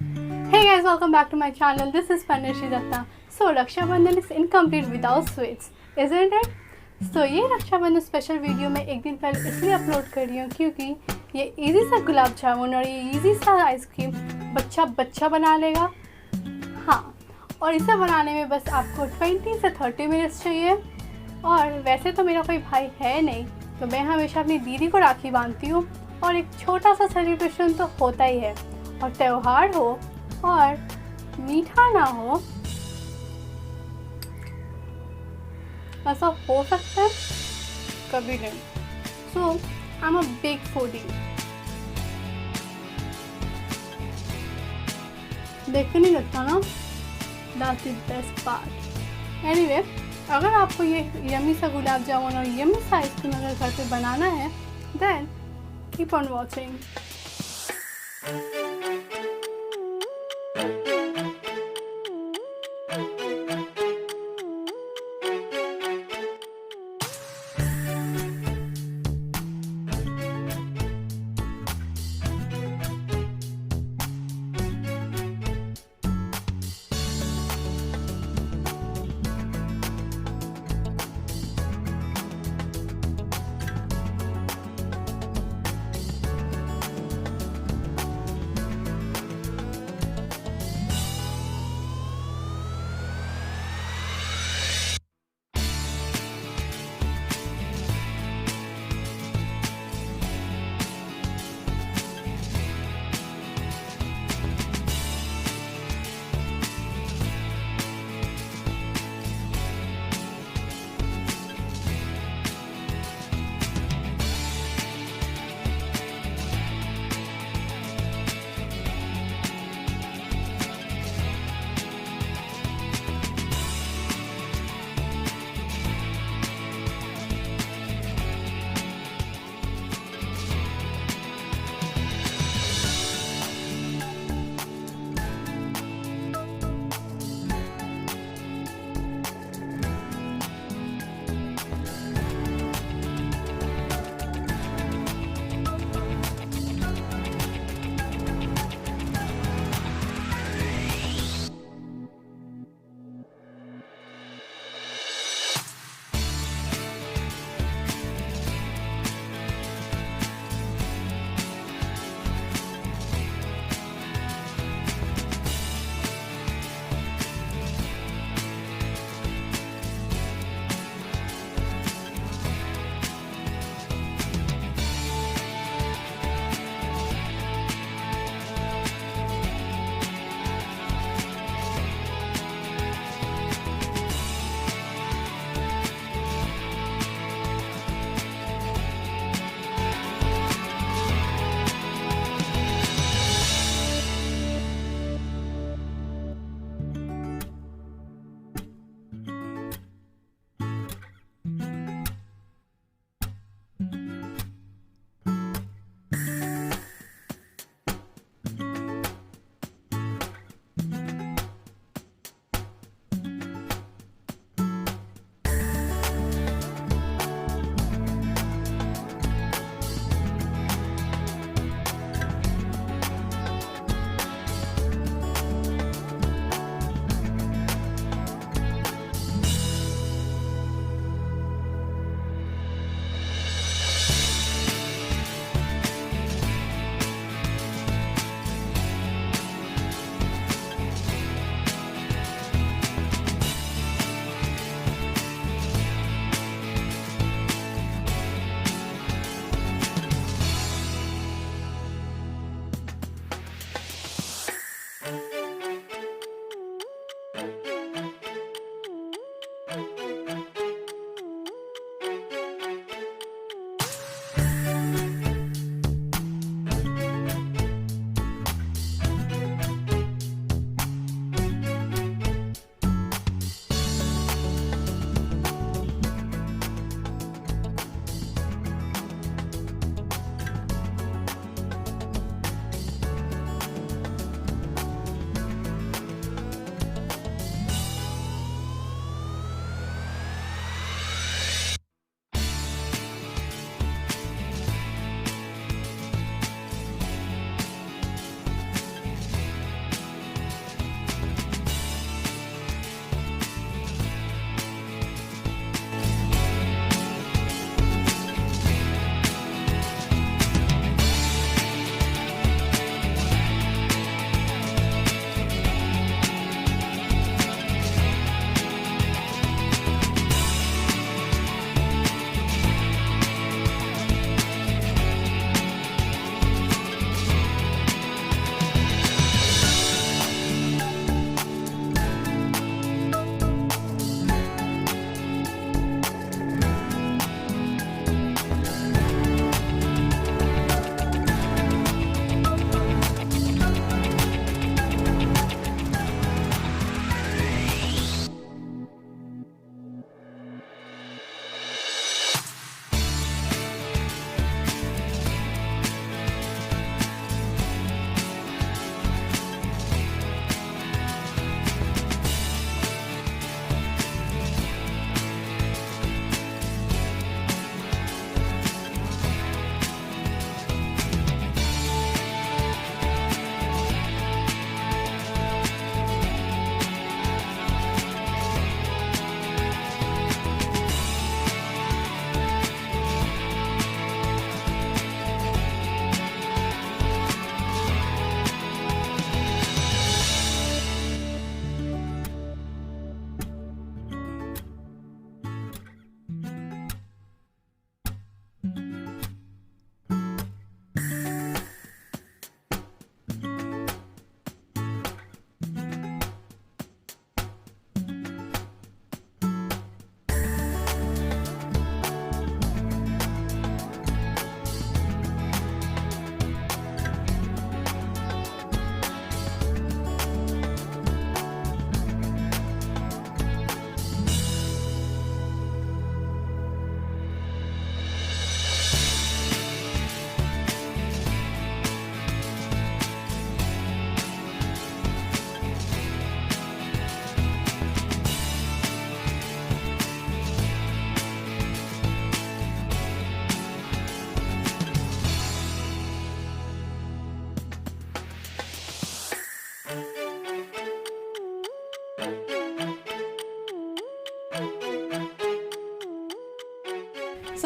Hey guys, welcome back to my channel. This is PARNASHREE Dutta. So Raksha Bandhan is incomplete without sweets, isn't it? So ये रक्षा बंधन special video मैं एक दिन पहले इसलिए upload कर रही हूँ क्योंकि ये इजी सा गुलाब जामुन और ये इजी सा आइसक्रीम बच्चा बना लेगा। हाँ, और इसे बनाने में बस आपको 20 से 30 मिनट्स चाहिए। और वैसे तो मेरा कोई भाई है नहीं, तो मैं हमेशा अपनी दीदी को राखी बांधती हूँ और एक छोटा सा सेलिब्रेशन तो होता ही है। और त्यौहार हो और मीठा ना हो, ऐसा हो सकता है कभी नहीं। So I am a big foodie. देखते नहीं लगता ना, that's the best part. Anyway, अगर आपको ये यम्मी सा गुलाब जामुन और यम्मी सा आइसक्रीम अगर घर पे बनाना है, then keep on watching.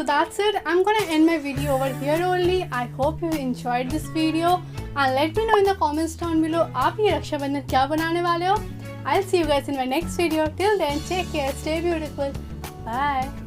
that's it. I'm gonna end my video over here only. I hope you enjoyed this video and let me know in the comments down below आप ये रक्षाबंधन क्या बनाने वाले हो. I'll see you guys in my next video. Till then, take care, stay beautiful. Bye.